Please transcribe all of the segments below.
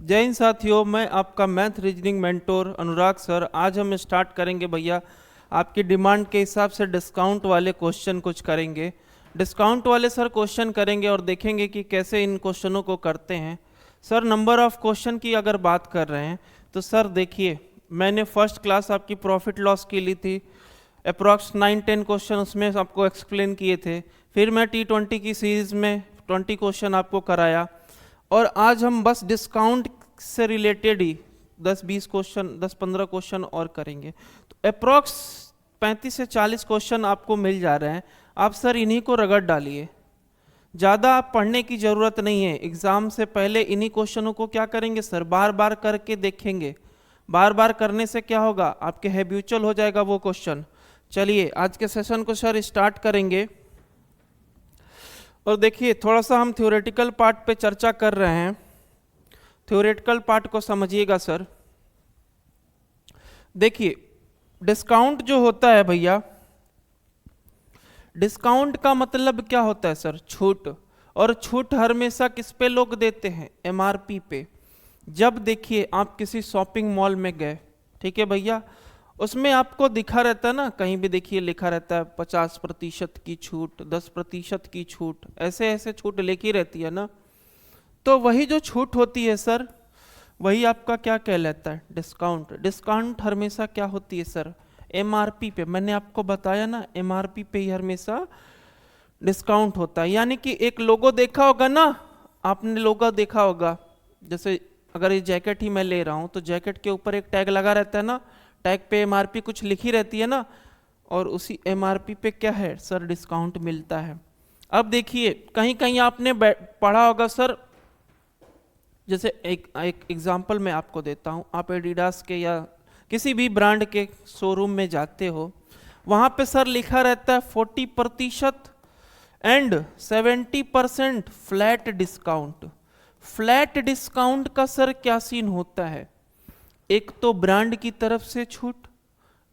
जय हिंद साथियों, मैं आपका मैथ रीजनिंग मेंटोर अनुराग सर। आज हम स्टार्ट करेंगे भैया आपकी डिमांड के हिसाब से डिस्काउंट वाले क्वेश्चन कुछ करेंगे। डिस्काउंट वाले सर क्वेश्चन करेंगे और देखेंगे कि कैसे इन क्वेश्चनों को करते हैं। सर नंबर ऑफ क्वेश्चन की अगर बात कर रहे हैं तो सर देखिए, मैंने फर्स्ट क्लास आपकी प्रॉफिट लॉस की ली थी, अप्रॉक्स 9-10 क्वेश्चन उसमें आपको एक्सप्लेन किए थे। फिर मैं T20 की सीरीज़ में 20 क्वेश्चन आपको कराया और आज हम बस डिस्काउंट से रिलेटेड ही 10-20 क्वेश्चन 10-15 क्वेश्चन और करेंगे। तो अप्रॉक्स 35 से 40 क्वेश्चन आपको मिल जा रहे हैं। आप सर इन्हीं को रगड़ डालिए, ज़्यादा आप पढ़ने की ज़रूरत नहीं है। एग्ज़ाम से पहले इन्हीं क्वेश्चनों को क्या करेंगे सर, बार बार करके देखेंगे। बार बार करने से क्या होगा, आपके हैबिचुअल हो जाएगा वो क्वेश्चन। चलिए आज के सेशन को सर स्टार्ट करेंगे और देखिए थोड़ा सा हम थ्योरेटिकल पार्ट पे चर्चा कर रहे हैं। थ्योरेटिकल पार्ट को समझिएगा सर। देखिए डिस्काउंट जो होता है भैया, डिस्काउंट का मतलब क्या होता है सर, छूट। और छूट हमेशा किस पे लोग देते हैं, MRP पे। जब देखिए आप किसी शॉपिंग मॉल में गए, ठीक है भैया, उसमें आपको दिखा रहता है ना, कहीं भी देखिए लिखा रहता है 50% की छूट, 10% की छूट, ऐसे ऐसे छूट लिखी रहती है ना। तो वही जो छूट होती है सर, वही आपका क्या कहलाता है, डिस्काउंट। डिस्काउंट हमेशा क्या होती है सर, MRP पे। मैंने आपको बताया ना, MRP पे ही हमेशा डिस्काउंट होता है। यानी कि एक लोगो देखा होगा ना, आपने लोगो देखा होगा, जैसे अगर ये जैकेट ही मैं ले रहा हूँ तो जैकेट के ऊपर एक टैग लगा रहता है ना, टैग पे MRP कुछ लिखी रहती है ना, और उसी MRP पे क्या है सर, डिस्काउंट मिलता है। अब देखिए कहीं कहीं आपने पढ़ा होगा सर, जैसे एक एग्जांपल मैं आपको देता हूँ। आप एडिडास के या किसी भी ब्रांड के शोरूम में जाते हो, वहाँ पे सर लिखा रहता है 40% and 70% flat discount. Flat discount का सर क्या सीन होता है, एक तो ब्रांड की तरफ से छूट,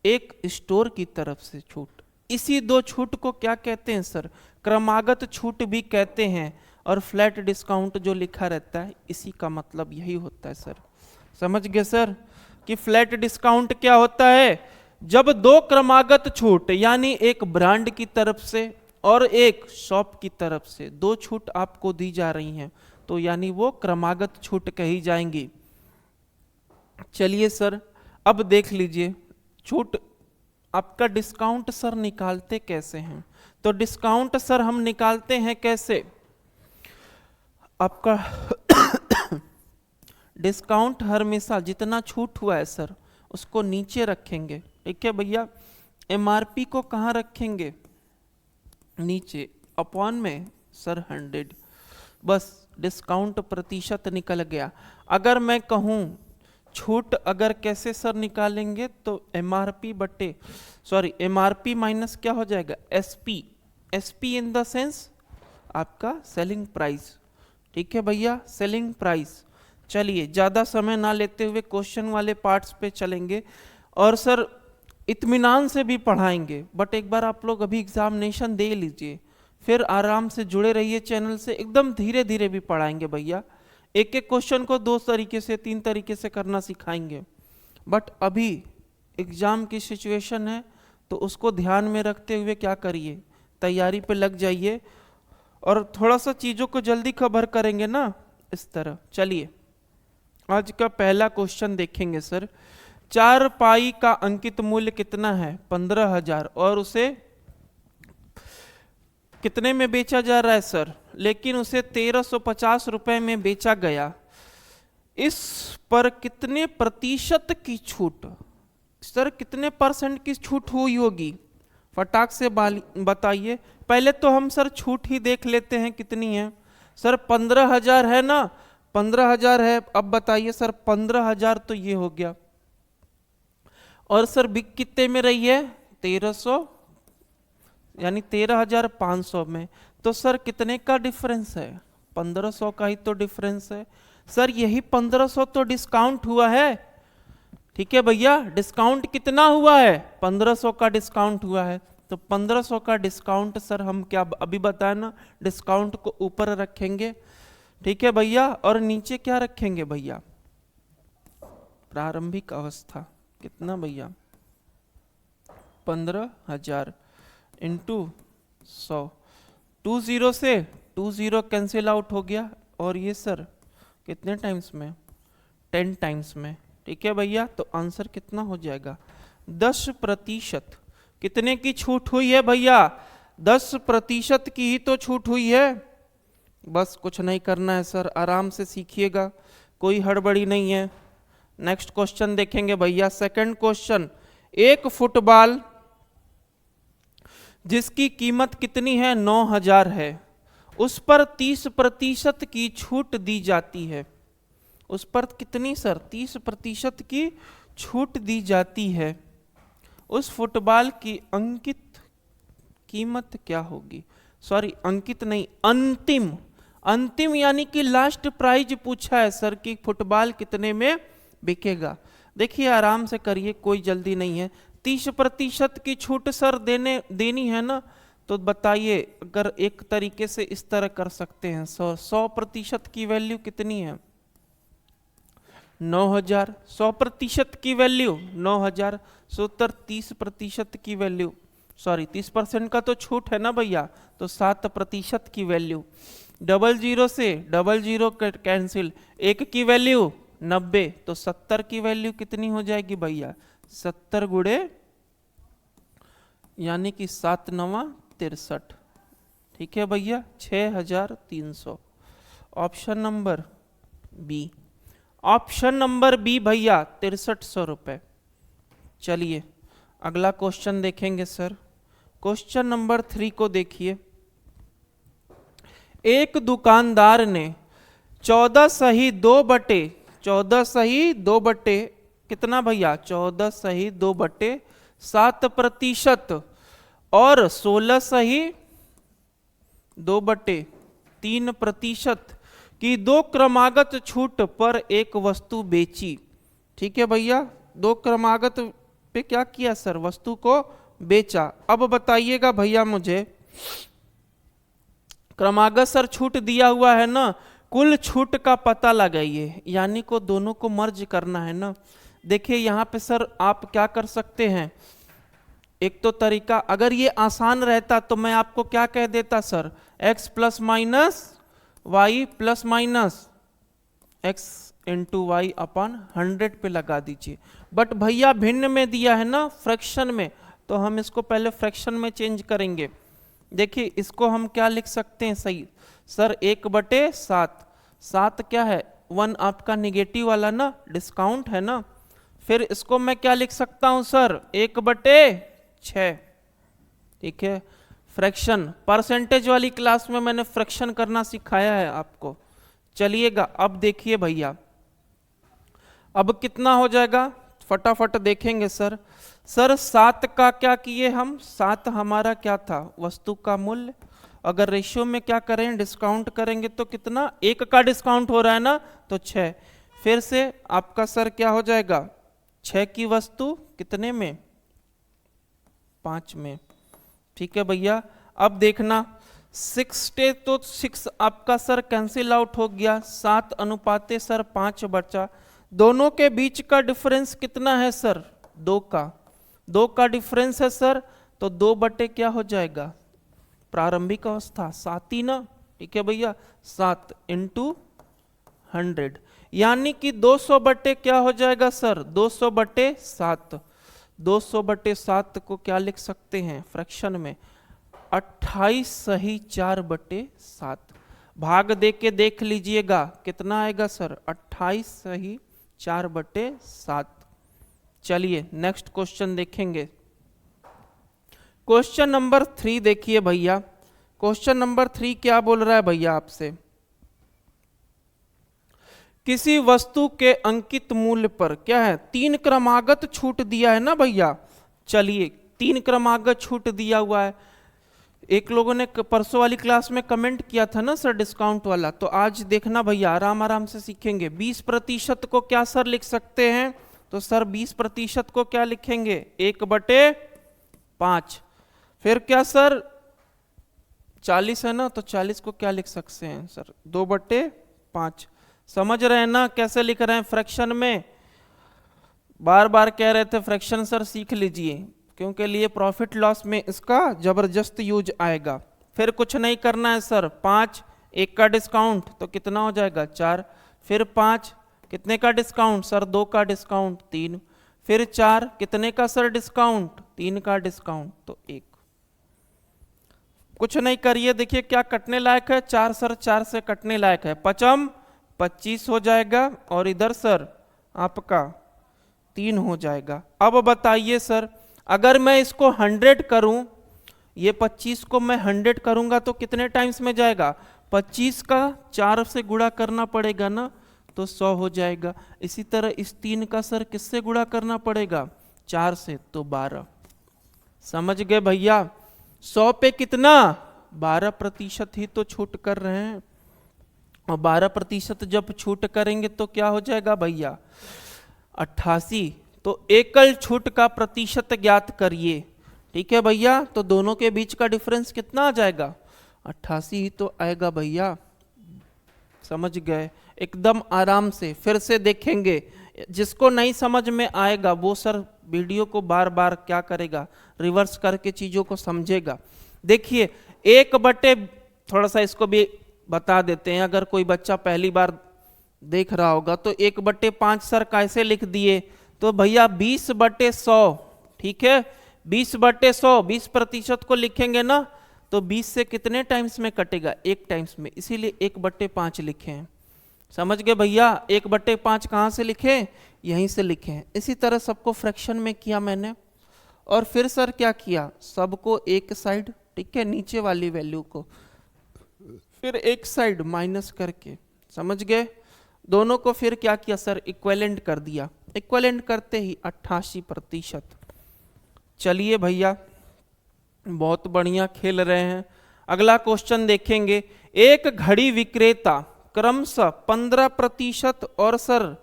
एक स्टोर की तरफ से छूट। इसी दो छूट को क्या कहते हैं सर, क्रमागत छूट भी कहते हैं। और फ्लैट डिस्काउंट जो लिखा रहता है, इसी का मतलब यही होता है सर। समझ गए सर कि फ्लैट डिस्काउंट क्या होता है, जब दो क्रमागत छूट, यानी एक ब्रांड की तरफ से और एक शॉप की तरफ से दो छूट आपको दी जा रही हैं, तो यानी वो क्रमागत छूट कही जाएंगी। चलिए सर अब देख लीजिए छूट आपका डिस्काउंट सर निकालते कैसे हैं। तो डिस्काउंट सर हम निकालते हैं कैसे, आपका डिस्काउंट हमेशा जितना छूट हुआ है सर उसको नीचे रखेंगे, ठीक है भैया। MRP को कहाँ रखेंगे, नीचे, अपॉन में सर 100, बस डिस्काउंट प्रतिशत निकल गया। अगर मैं कहूँ छूट अगर कैसे सर निकालेंगे, तो MRP माइनस क्या हो जाएगा, SP इन द सेंस आपका सेलिंग प्राइस, ठीक है भैया, सेलिंग प्राइस। चलिए ज़्यादा समय ना लेते हुए क्वेश्चन वाले पार्ट्स पे चलेंगे और सर इत्मीनान से भी पढ़ाएंगे। बट एक बार आप लोग अभी एग्जामिनेशन दे लीजिए, फिर आराम से जुड़े रहिए चैनल से, एकदम धीरे धीरे भी पढ़ाएंगे भैया। एक एक क्वेश्चन को 2 तरीके से 3 तरीके से करना सिखाएंगे। बट अभी एग्ज़ाम की सिचुएशन है, तो उसको ध्यान में रखते हुए क्या करिए, तैयारी पे लग जाइए और थोड़ा सा चीज़ों को जल्दी कवर करेंगे ना, इस तरह। चलिए आज का पहला क्वेश्चन देखेंगे सर। 4 पाई का अंकित मूल्य कितना है, 15,000, और उसे कितने में बेचा जा रहा है सर, लेकिन उसे 1350 रुपए में बेचा गया। इस पर कितने प्रतिशत की छूट, सर कितने % की छूट हुई होगी, फटाक से बताइए। पहले तो हम सर छूट ही देख लेते हैं कितनी है। सर 15,000 है ना, 15,000 है। अब बताइए सर 15,000 तो ये हो गया, और सर बिक कितने में रही है, 1300, यानी 13,500 में। तो सर कितने का डिफरेंस है, 1500 का ही तो डिफरेंस है। सर यही 1500 तो डिस्काउंट हुआ है, ठीक है भैया। डिस्काउंट कितना हुआ है, 1500 का डिस्काउंट हुआ है। तो 1500 का डिस्काउंट सर हम क्या अभी बताया ना, डिस्काउंट को ऊपर रखेंगे, ठीक है भैया, और नीचे क्या रखेंगे भैया, प्रारंभिक अवस्था कितना भैया 15,000 इंटू 100, 20 से 20 कैंसिल आउट हो गया, और ये सर कितने टाइम्स में 10 टाइम्स में। ठीक है भैया, तो आंसर कितना हो जाएगा 10%। कितने की छूट हुई है भैया 10% की ही तो छूट हुई है। बस कुछ नहीं करना है सर, आराम से सीखिएगा, कोई हड़बड़ी नहीं है। नेक्स्ट क्वेश्चन देखेंगे भैया, सेकंड क्वेश्चन, एक फुटबॉल जिसकी कीमत कितनी है 9,000 है, उस पर 30% की छूट दी जाती है। उस पर कितनी सर 30% की छूट दी जाती है। उस फुटबॉल की अंकित कीमत क्या होगी? सॉरी अंकित नहीं, अंतिम, अंतिम यानी कि लास्ट प्राइज पूछा है सर कि फुटबॉल कितने में बिकेगा। देखिए आराम से करिए, कोई जल्दी नहीं है। 30% की छूट सर देनी है ना, तो बताइए, अगर एक तरीके से इस तरह कर सकते हैं, 100% की वैल्यू कितनी है 9,000, 100% की वैल्यू 9,000, 30% की वैल्यू, सॉरी 30% का तो छूट है ना भैया, तो 7% की वैल्यू, 00 से 00 कैंसिल, 1 की वैल्यू 90, तो 70 की वैल्यू कितनी हो जाएगी भैया 70 गुणे यानी कि 7 9 63। ठीक है भैया 6,300। Option number B, option number B भैया 6300 रुपए। चलिए अगला क्वेश्चन देखेंगे सर, क्वेश्चन नंबर 3 को देखिए। एक दुकानदार ने 14 सही 2 बटे कितना भैया 14 सही 2/7% और 16 सही 2/3% की दो क्रमागत छूट पर एक वस्तु बेची। ठीक है भैया, दो क्रमागत पे क्या किया सर, वस्तु को बेचा। अब बताइएगा भैया मुझे, क्रमागत सर छूट दिया हुआ है ना, कुल छूट का पता लगाइए, यानी को दोनों को मर्ज करना है ना। देखिए यहाँ पे सर आप क्या कर सकते हैं, एक तो तरीका, अगर ये आसान रहता तो मैं आपको क्या कह देता sir, x plus minus Y plus minus x into Y upon 100 पे लगा दीजिए। बट भैया भिन्न में दिया है ना, फ्रैक्शन में, तो हम इसको पहले फ्रैक्शन में चेंज करेंगे। देखिए इसको हम क्या लिख सकते हैं सही सर, 1/7, 7 क्या है 1 आपका निगेटिव वाला ना, डिस्काउंट है ना। फिर इसको मैं क्या लिख सकता हूं सर 1/6। ठीक है, फ्रैक्शन, परसेंटेज वाली क्लास में मैंने फ्रैक्शन करना सिखाया है आपको। चलिएगा अब देखिए भैया, अब कितना हो जाएगा फटाफट देखेंगे सर। सर 7 का क्या किए हम, 7 हमारा क्या था वस्तु का मूल्य, अगर रेशियो में क्या करें डिस्काउंट करेंगे तो कितना, 1 का डिस्काउंट हो रहा है ना, तो 6। फिर से आपका सर क्या हो जाएगा 6 की वस्तु कितने में 5 में। ठीक है भैया, अब देखना 6 तो 6 आपका सर कैंसिल आउट हो गया, 7 अनुपाते सर 5 बचा। दोनों के बीच का डिफरेंस कितना है सर 2 का डिफरेंस है सर, तो 2 बटे क्या हो जाएगा प्रारंभिक अवस्था 7 ही ना। ठीक है भैया, 7 इंटू 100 यानी कि 200 बटे क्या हो जाएगा सर 200/7। 200/7 को क्या लिख सकते हैं फ्रैक्शन में 28 सही 4/7। भाग दे के देख लीजिएगा कितना आएगा सर 28 सही 4/7। चलिए नेक्स्ट क्वेश्चन देखेंगे, क्वेश्चन नंबर 3 देखिए भैया। क्वेश्चन नंबर 3 क्या बोल रहा है भैया आपसे, किसी वस्तु के अंकित मूल्य पर क्या है 3 क्रमागत छूट दिया है ना भैया। चलिए 3 क्रमागत छूट दिया हुआ है। एक लोगों ने परसों वाली क्लास में कमेंट किया था ना सर डिस्काउंट वाला, तो आज देखना भैया आराम आराम से सीखेंगे। 20% को क्या सर लिख सकते हैं, तो सर 20% को क्या लिखेंगे 1/5। फिर क्या सर 40 है ना, तो 40 को क्या लिख सकते हैं सर 2/5। समझ रहे हैं ना कैसे लिख रहे हैं फ्रैक्शन में। बार बार कह रहे थे फ्रैक्शन सर सीख लीजिए, क्योंकि लिए प्रॉफिट लॉस में इसका जबरदस्त यूज आएगा। फिर कुछ नहीं करना है सर, 5 1 का डिस्काउंट तो कितना हो जाएगा 4, फिर 5 कितने का डिस्काउंट सर 2 का डिस्काउंट 3, फिर 4 कितने का सर डिस्काउंट 3 का डिस्काउंट तो 1। कुछ नहीं करिए, देखिए क्या कटने लायक है, 4 सर 4 से कटने लायक है, 5 25 हो जाएगा और इधर सर आपका 3 हो जाएगा। अब बताइए सर अगर मैं इसको 100 करूं, ये 25 को मैं 100 करूंगा तो कितने टाइम्स में जाएगा, 25 का 4 से गुणा करना पड़ेगा ना, तो 100 हो जाएगा। इसी तरह इस 3 का सर किससे गुणा करना पड़ेगा 4 से, तो 12। समझ गए भैया, 100 पे कितना 12% ही तो छूट कर रहे हैं, और 12% जब छूट करेंगे तो क्या हो जाएगा भैया 88। तो एकल छूट का प्रतिशत ज्ञात करिए। ठीक है भैया, तो दोनों के बीच का डिफरेंस कितना आ जाएगा 88 ही तो आएगा भैया। समझ गए, एकदम आराम से फिर से देखेंगे, जिसको नहीं समझ में आएगा वो सर वीडियो को बार बार क्या करेगा रिवर्स करके चीजों को समझेगा। देखिए 1/, थोड़ा सा इसको भी बता देते हैं, अगर कोई बच्चा पहली बार देख रहा होगा तो 1/5 सर कैसे लिख दिए, तो भैया 20/100। ठीक है, 20/100 20% को लिखेंगे ना, तो 20 से कितने टाइम्स में कटेगा 1 टाइम्स में, इसीलिए 1/5 लिखे हैं। समझ गए भैया, 1/5 कहाँ से लिखे, यहीं से लिखे हैं। इसी तरह सबको फ्रैक्शन में किया मैंने, और फिर सर क्या किया, सबको एक साइड, ठीक है, नीचे वाली वैल्यू को फिर एक साइड माइनस करके, समझ गए, दोनों को फिर क्या किया सर इक्विवेलेंट कर दिया। इक्विवेलेंट करते ही 88%। चलिए भैया बहुत बढ़िया खेल रहे हैं। अगला क्वेश्चन देखेंगे, एक घड़ी विक्रेता क्रमशः 15% और सर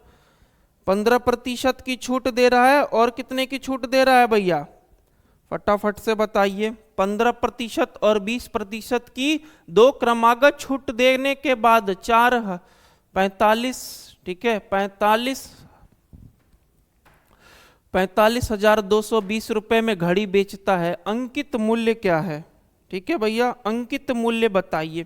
15% की छूट दे रहा है, और कितने की छूट दे रहा है भैया, फटाफट से बताइए। 15% और 20% की दो क्रमागत छूट देने के बाद 45, ठीक है, 45,220 रुपए में घड़ी बेचता है। अंकित मूल्य क्या है, ठीक है भैया, अंकित मूल्य बताइए।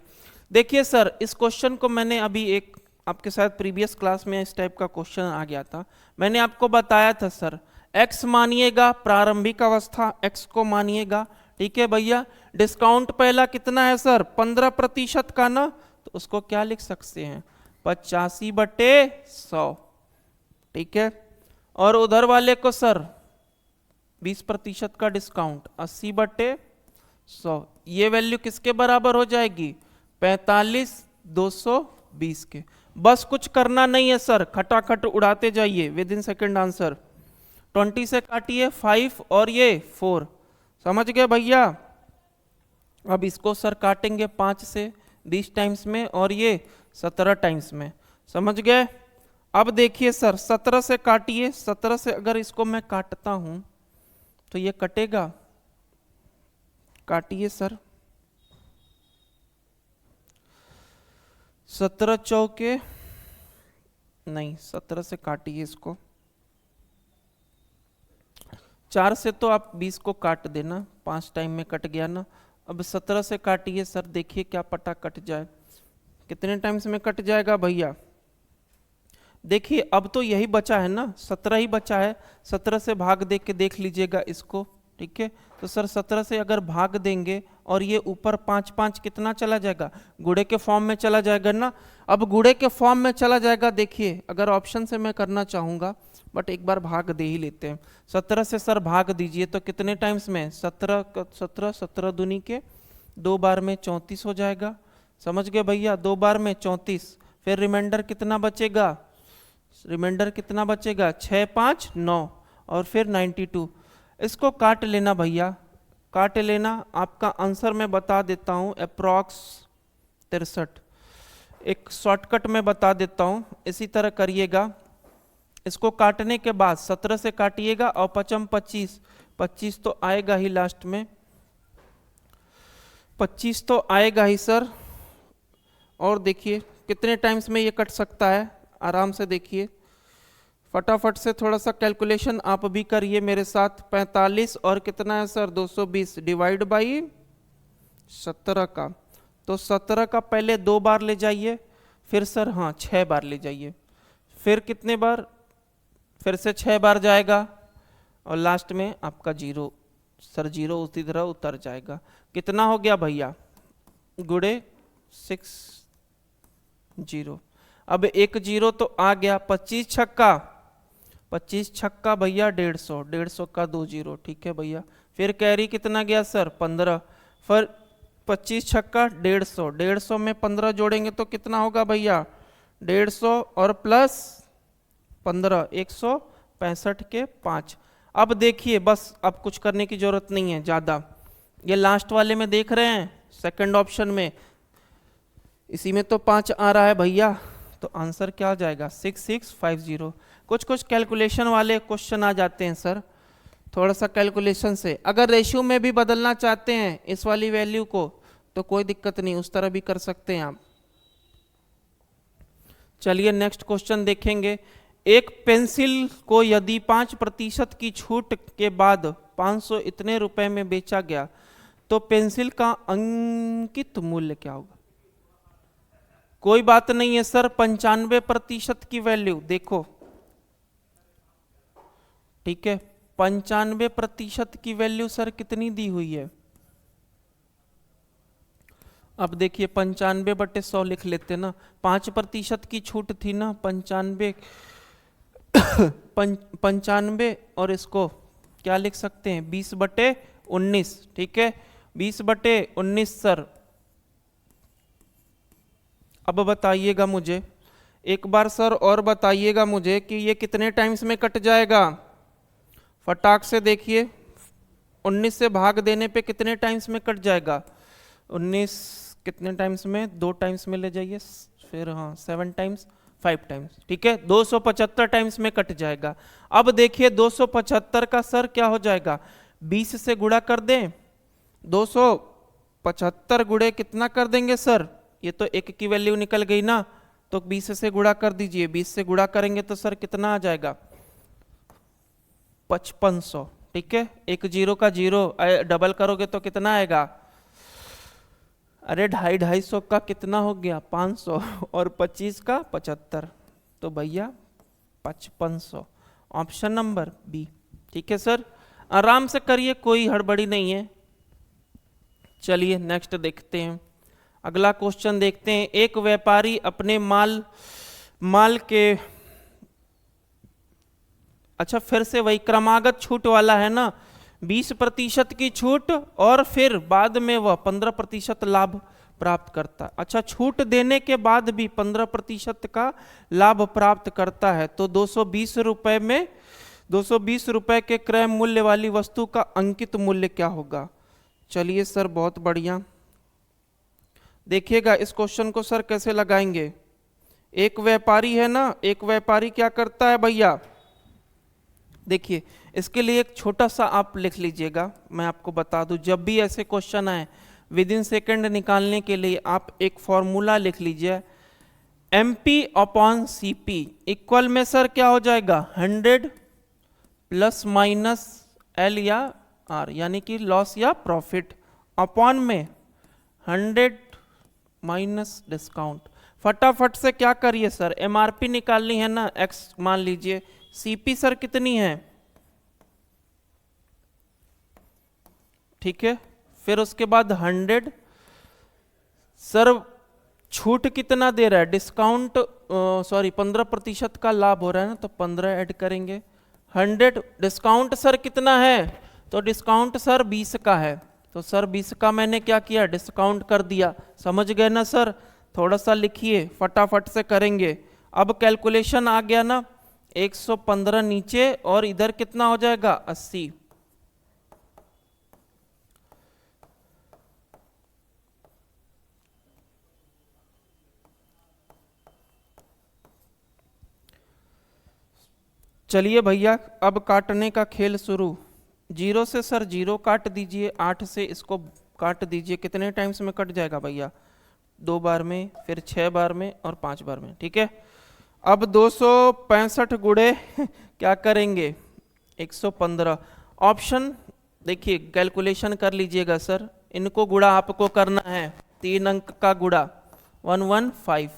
देखिए सर इस क्वेश्चन को मैंने अभी एक आपके साथ प्रीवियस क्लास में इस टाइप का क्वेश्चन आ गया था, मैंने आपको बताया था सर x मानिएगा प्रारंभिक अवस्था, x को मानिएगा, ठीक है भैया। डिस्काउंट पहला कितना है सर 15% का ना, तो उसको क्या लिख सकते हैं 85/100, ठीक है। और उधर वाले को सर 20% का डिस्काउंट 80/100, ये वैल्यू किसके बराबर हो जाएगी 45,220 के। बस कुछ करना नहीं है सर, खटाखट उड़ाते जाइए विद इन सेकेंड आंसर। 20 से काटिए 5 और ये 4, समझ गए भैया। अब इसको सर काटेंगे 5 से 20 टाइम्स में और ये 17 टाइम्स में, समझ गए। अब देखिए सर 17 से काटिए, 17 से अगर इसको मैं काटता हूं तो ये कटेगा, काटिए सर, 17 चौके नहीं, 17 से काटिए इसको, 4 से तो आप 20 को काट देना, 5 टाइम में कट गया ना। अब 17 से काटिए सर, देखिए क्या पता कट जाए, कितने टाइम्स में कट जाएगा भैया। देखिए अब तो यही बचा है ना, 17 ही बचा है, 17 से भाग दे के देख लीजिएगा इसको, ठीक है। तो सर 17 से अगर भाग देंगे और ये ऊपर 5 कितना चला जाएगा, गुणे के फॉर्म में चला जाएगा ना। अब गुणे के फॉर्म में चला जाएगा, देखिए अगर ऑप्शन से मैं करना चाहूंगा, बट एक बार भाग दे ही लेते हैं। 17 से सर भाग दीजिए तो कितने टाइम्स में 17 दूनी के 2 बार में 34 हो जाएगा, समझ गए भैया, 2 बार में 34, फिर रिमाइंडर कितना बचेगा, रिमाइंडर कितना बचेगा 6 5 9 और फिर 92। इसको काट लेना भैया, काट लेना, आपका आंसर मैं बता देता हूं अप्रॉक्स 63, एक शॉर्टकट में बता देता हूं, इसी तरह करिएगा। इसको काटने के बाद 17 से काटिएगा और 5 25, 25 तो आएगा ही लास्ट में, 25 तो आएगा ही सर। और देखिए कितने टाइम्स में ये कट सकता है, आराम से देखिए फटाफट से थोड़ा सा कैलकुलेशन आप भी करिए मेरे साथ। 45 और कितना है सर 220 डिवाइड बाई 17 का, तो 17 का पहले 2 बार ले जाइए, फिर सर हाँ 6 बार ले जाइए, फिर कितने बार, फिर से 6 बार जाएगा और लास्ट में आपका जीरो, सर जीरो उसी तरह उतर जाएगा। कितना हो गया भैया, गुड़े 6 जीरो। अब एक जीरो तो आ गया, 25 छक्का, 25 छक्का भैया 150, 150 का 2 जीरो, ठीक है भैया। फिर कैरी कितना गया सर 15, फिर 25 छक्का 150, 150 में 15 जोड़ेंगे तो कितना होगा भैया 150 और प्लस 15 165 के 5। अब देखिए बस अब कुछ करने की जरूरत नहीं है ज़्यादा, ये लास्ट वाले में देख रहे हैं सेकंड ऑप्शन में, इसी में तो 5 आ रहा है भैया, तो आंसर क्या आ जाएगा 6650। कुछ कुछ कैलकुलेशन वाले क्वेश्चन आ जाते हैं सर, थोड़ा सा कैलकुलेशन से। अगर रेशियो में भी बदलना चाहते हैं इस वाली वैल्यू को तो कोई दिक्कत नहीं, उस तरह भी कर सकते हैं आप। चलिए नेक्स्ट क्वेश्चन देखेंगे। एक पेंसिल को यदि 5% की छूट के बाद 500 इतने रुपए में बेचा गया तो पेंसिल का अंकित मूल्य क्या होगा। कोई बात नहीं है सर, 95% की वैल्यू देखो, ठीक है 95% की वैल्यू सर कितनी दी हुई है। अब देखिए 95/100 लिख लेते ना, 5% की छूट थी ना, 95 और इसको क्या लिख सकते हैं 20/19, ठीक है 20/19 सर। अब बताइएगा मुझे एक बार सर, और बताइएगा मुझे कि ये कितने टाइम्स में कट जाएगा। फटाक से देखिए 19 से भाग देने पे कितने टाइम्स में कट जाएगा, 19 कितने टाइम्स में, 2 टाइम्स में ले जाइए, फिर हाँ 7 टाइम्स 5 टाइम्स, ठीक है 275 टाइम्स में कट जाएगा। अब देखिए 275 का सर क्या हो जाएगा, 20 से गुणा कर दें, 275 गुणे कितना कर देंगे सर, ये तो एक की वैल्यू निकल गई ना, तो 20 से गुणा कर दीजिए, 20 से गुणा करेंगे तो सर कितना आ जाएगा 5500, ठीक है। एक जीरो का जीरो डबल करोगे तो कितना आएगा, अरे 250 का कितना हो गया 500 और 25 का 75, तो भैया 5500, ऑप्शन नंबर बी, ठीक है सर। आराम से करिए, कोई हड़बड़ी नहीं है। चलिए नेक्स्ट देखते हैं, अगला क्वेश्चन देखते हैं। एक व्यापारी अपने माल के, अच्छा फिर से वही क्रमागत छूट वाला है ना, 20% की छूट और फिर बाद में वह 15% लाभ प्राप्त करता है। अच्छा छूट देने के बाद भी 15% का लाभ प्राप्त करता है, तो 220 रुपए में 220 रुपए के क्रय मूल्य वाली वस्तु का अंकित मूल्य क्या होगा। चलिए सर बहुत बढ़िया, देखिएगा इस क्वेश्चन को सर कैसे लगाएंगे। एक व्यापारी है ना, एक व्यापारी क्या करता है भैया, देखिए इसके लिए एक छोटा सा आप लिख लीजिएगा, मैं आपको बता दूं जब भी ऐसे क्वेश्चन आए विद इन सेकेंड निकालने के लिए आप एक फॉर्मूला लिख लीजिए, MP/CP इक्वल में सर क्या हो जाएगा 100 ± L या R, यानी कि लॉस या प्रॉफिट, अपॉन में 100 माइनस डिस्काउंट। फटाफट से क्या करिए सर, MRP निकालनी है ना, X मान लीजिए, CP सर कितनी है, ठीक है, फिर उसके बाद 100, सर छूट कितना दे रहा है, डिस्काउंट सॉरी 15% का लाभ हो रहा है ना, तो 15 ऐड करेंगे, 100 डिस्काउंट सर कितना है, तो डिस्काउंट सर 20 का है, तो सर 20 का मैंने क्या किया डिस्काउंट कर दिया, समझ गए ना सर। थोड़ा सा लिखिए फटाफट से करेंगे। अब कैलकुलेशन आ गया ना, 115 नीचे और इधर कितना हो जाएगा 80, चलिए भैया अब काटने का खेल शुरू। 0 से सर 0 काट दीजिए, 8 से इसको काट दीजिए, कितने टाइम्स में कट जाएगा भैया 2 बार में, फिर 6 बार में और 5 बार में, ठीक है। अब 265 गुणे क्या करेंगे 115। ऑप्शन देखिए कैलकुलेशन कर लीजिएगा सर, इनको गुणा आपको करना है, 3 अंक का गुणा 115।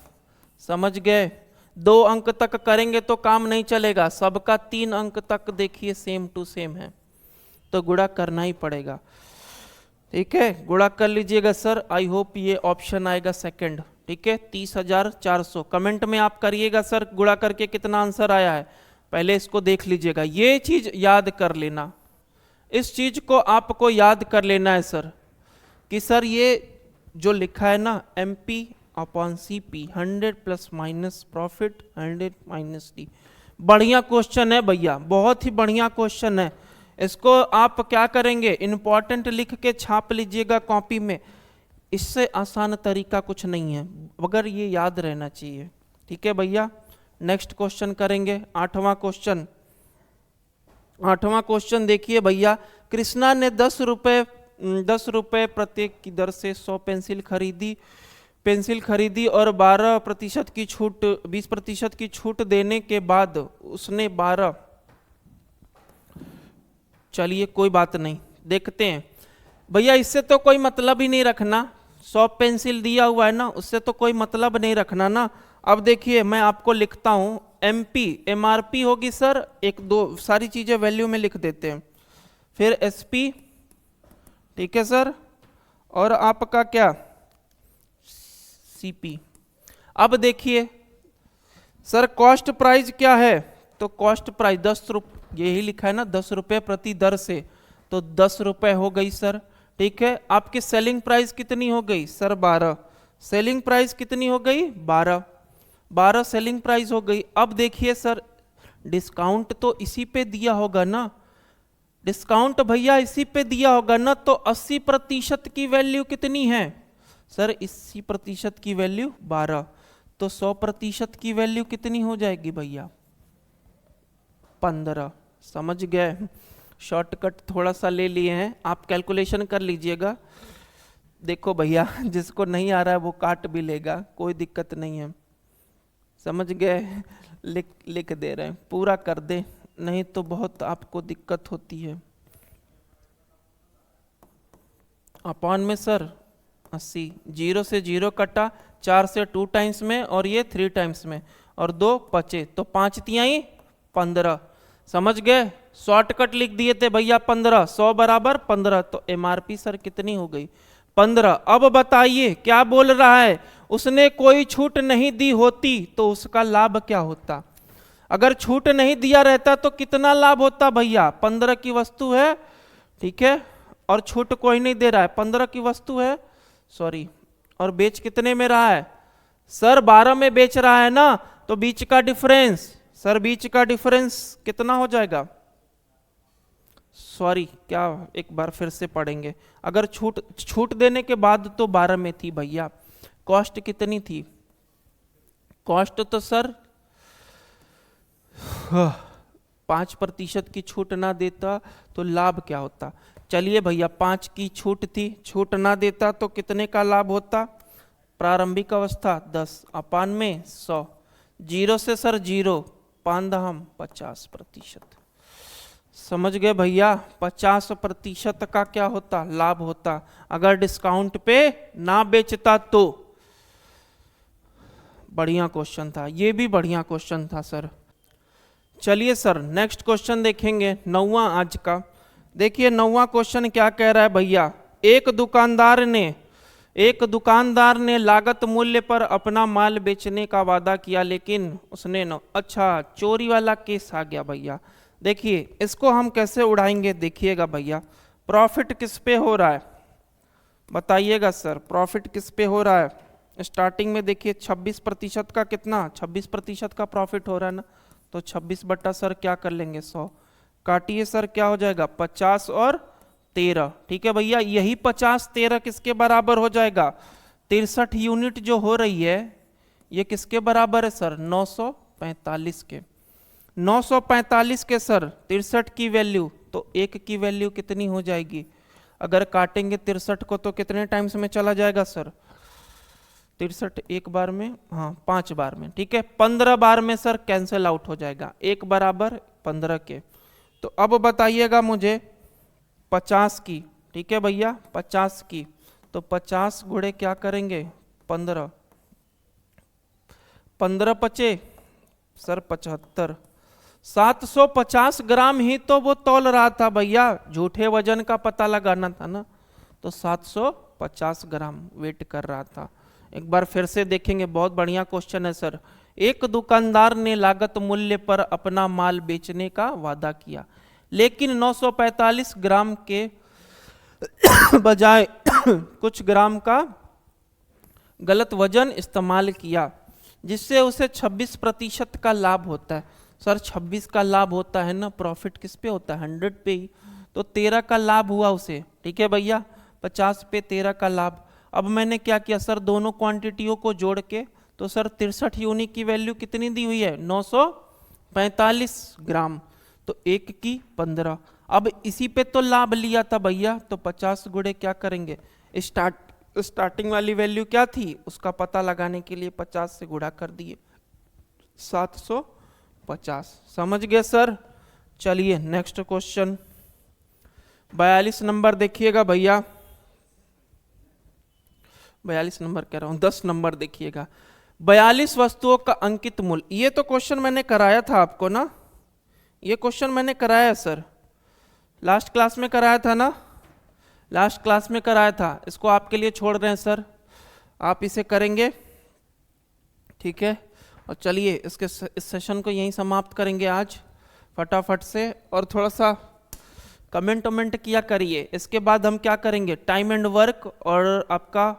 समझ गए? 2 अंक तक करेंगे तो काम नहीं चलेगा, सबका 3 अंक तक देखिए सेम टू सेम है, तो गुणा करना ही पड़ेगा। ठीक है, गुणा कर लीजिएगा सर। आई होप ये ऑप्शन आएगा सेकंड। ठीक है, 30,400। कमेंट में आप करिएगा सर गुणा करके कितना आंसर आया है, पहले इसको देख लीजिएगा। ये चीज याद कर लेना, इस चीज को आपको याद कर लेना है सर, कि सर ये जो लिखा है ना MP/CP 100 plus minus profit 100 minus D, बढ़िया क्वेश्चन है भैया, बहुत ही बढ़िया क्वेश्चन है। इसको आप क्या करेंगे, इंपॉर्टेंट लिख के छाप लीजिएगा कॉपी में, इससे आसान तरीका कुछ नहीं है, मगर ये याद रहना चाहिए। ठीक है भैया, नेक्स्ट क्वेश्चन करेंगे, 8वां क्वेश्चन। 8वां क्वेश्चन देखिए भैया, कृष्णा ने 10 रुपए प्रत्येक की दर से 100 पेंसिल खरीदी और 12% की छूट 20% की छूट देने के बाद उसने 12, चलिए कोई बात नहीं, देखते हैं भैया, इससे तो कोई मतलब ही नहीं रखना, 100 पेंसिल दिया हुआ है ना, उससे तो कोई मतलब नहीं रखना ना। अब देखिए मैं आपको लिखता हूं, MP MRP होगी सर, 1 2 सारी चीजें वैल्यू में लिख देते हैं, फिर SP, ठीक है सर, और आपका क्या CP। अब देखिए सर कॉस्ट प्राइस क्या है, तो कॉस्ट प्राइस 10 रुपये, यही लिखा है ना 10 रुपये प्रति दर से, तो 10 रुपये हो गई सर। ठीक है, आपकी सेलिंग प्राइस कितनी हो गई सर 12, सेलिंग प्राइस कितनी हो गई 12 सेलिंग प्राइस हो गई। अब देखिए सर डिस्काउंट तो इसी पे दिया होगा ना, डिस्काउंट भैया इसी पे दिया होगा ना, तो 80% की वैल्यू कितनी है सर, 80% की वैल्यू 12, तो 100% की वैल्यू कितनी हो जाएगी भैया 15। समझ गए? शॉर्टकट थोड़ा सा ले लिए हैं, आप कैलकुलेशन कर लीजिएगा। देखो भैया जिसको नहीं आ रहा है वो काट भी लेगा, कोई दिक्कत नहीं है। समझ गए? लिख दे रहे हैं, पूरा कर दे, नहीं तो बहुत आपको दिक्कत होती है। अपॉन में सर 80, 0 से 0 कटा, 4 से 2 टाइम्स में और ये 3 टाइम्स में, और 2 बचे, तो 5 तिहाई 15। समझ गए? शॉर्टकट लिख दिए थे भैया 15, 100 बराबर 15, तो MRP सर कितनी हो गई 15। अब बताइए क्या बोल रहा है, उसने कोई छूट नहीं दी होती तो उसका लाभ क्या होता। अगर छूट नहीं दिया रहता तो कितना लाभ होता भैया, 15 की वस्तु है, ठीक है, और छूट कोई नहीं दे रहा है, 15 की वस्तु है, सॉरी, और बेच कितने में रहा है सर 12 में बेच रहा है ना, तो बीच का डिफरेंस सर, बीच का डिफरेंस कितना हो जाएगा, सॉरी क्या, एक बार फिर से पढ़ेंगे। अगर छूट देने के बाद तो 12 में थी भैया, कॉस्ट कितनी थी, कॉस्ट तो सर 5% की छूट ना देता तो लाभ क्या होता। चलिए भैया 5 की छूट थी, छूट ना देता तो कितने का लाभ होता, प्रारंभिक अवस्था 10 अपान में 100, 0 से सर 0, 50%। समझ गए भैया, 50% का क्या होता, लाभ होता, अगर डिस्काउंट पे ना बेचता तो। बढ़िया क्वेश्चन था, ये भी बढ़िया क्वेश्चन था सर। चलिए सर नेक्स्ट क्वेश्चन देखेंगे, 9वां आज का। देखिए 9वां क्वेश्चन क्या कह रहा है भैया, एक दुकानदार ने लागत मूल्य पर अपना माल बेचने का वादा किया, लेकिन उसने अच्छा चोरी वाला केस आ गया भैया। देखिए इसको हम कैसे उड़ाएंगे, देखिएगा भैया, प्रॉफिट किस पे हो रहा है बताइएगा सर, प्रॉफिट किस पे हो रहा है। स्टार्टिंग में देखिए 26% का कितना, 26% का प्रॉफिट हो रहा है ना, तो 26 बट्टा सर क्या कर लेंगे 100, काटिए सर क्या हो जाएगा 50 और 13। ठीक है भैया, यही 50 13 किसके बराबर हो जाएगा, 63 यूनिट जो हो रही है ये किसके बराबर है सर, 945 के। 945 के सर 63 की वैल्यू, तो 1 की वैल्यू कितनी हो जाएगी, अगर काटेंगे 63 को तो कितने टाइम्स में चला जाएगा सर, 63 एक बार में, हाँ 5 बार में, ठीक है। 15 बार में सर कैंसिल आउट हो जाएगा, 1 बराबर 15 के। तो अब बताइएगा मुझे 50 की, ठीक है भैया, 50 की, तो 50 गुणे क्या करेंगे 15, 15 पचे सर 75, 750 ग्राम ही तो वो तौल रहा था भैया, झूठे वजन का पता लगाना था ना, तो 750 ग्राम वेट कर रहा था। एक बार फिर से देखेंगे, बहुत बढ़िया क्वेश्चन है सर। एक दुकानदार ने लागत मूल्य पर अपना माल बेचने का वादा किया, लेकिन 945 ग्राम के बजाय कुछ ग्राम का गलत वजन इस्तेमाल किया, जिससे उसे 26% का लाभ होता है। सर 26 का लाभ होता है ना, प्रॉफिट किस पे होता है 100 पे ही, तो 13 का लाभ हुआ उसे, ठीक है भैया, 50 पे 13 का लाभ। अब मैंने क्या किया सर, दोनों क्वांटिटियों को जोड़ के, तो सर 63 यूनिट की वैल्यू कितनी दी हुई है 945 ग्राम, तो 1 की 15। अब इसी पे तो लाभ लिया था भैया, तो 50 गुणे क्या करेंगे, स्टार्टिंग वाली वैल्यू क्या थी उसका पता लगाने के लिए 50 से गुणा कर दिए, 750। समझ गए सर। चलिए नेक्स्ट क्वेश्चन 42 नंबर देखिएगा भैया, 42 नंबर कह रहा हूं, 10 नंबर देखिएगा। 42 वस्तुओं का अंकित मूल्य, ये तो क्वेश्चन मैंने कराया था आपको ना, ये क्वेश्चन मैंने कराया है सर, लास्ट क्लास में कराया था ना, लास्ट क्लास में कराया था। इसको आपके लिए छोड़ रहे हैं सर, आप इसे करेंगे, ठीक है। और चलिए इस सेशन को यहीं समाप्त करेंगे आज फटाफट से, और थोड़ा सा कमेंट वमेंट किया करिए। इसके बाद हम क्या करेंगे, टाइम एंड वर्क और आपका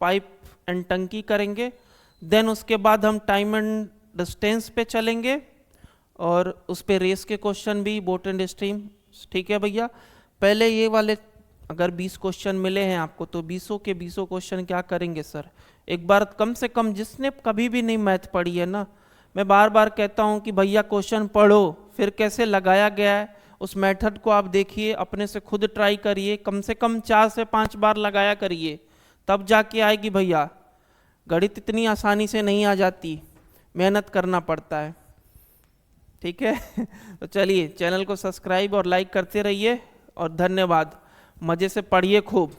पाइप एंड टंकी करेंगे। देन उसके बाद हम टाइम एंड डिस्टेंस पे चलेंगे, और उस पे रेस के क्वेश्चन भी, बोट एंड स्ट्रीम, ठीक है भैया। पहले ये वाले अगर 20 क्वेश्चन मिले हैं आपको, तो 20 के 20 क्वेश्चन क्या करेंगे सर, एक बार कम से कम, जिसने कभी भी नहीं मैथ पढ़ी है ना, मैं बार बार कहता हूं कि भैया क्वेश्चन पढ़ो, फिर कैसे लगाया गया है उस मेथड को आप देखिए, अपने से खुद ट्राई करिए, कम से कम 4 से 5 बार लगाया करिए, तब जाके आएगी भैया। गणित इतनी आसानी से नहीं आ जाती, मेहनत करना पड़ता है, ठीक है। तो चलिए चैनल को सब्सक्राइब और लाइक करते रहिए, और धन्यवाद। मज़े से पढ़िए खूब।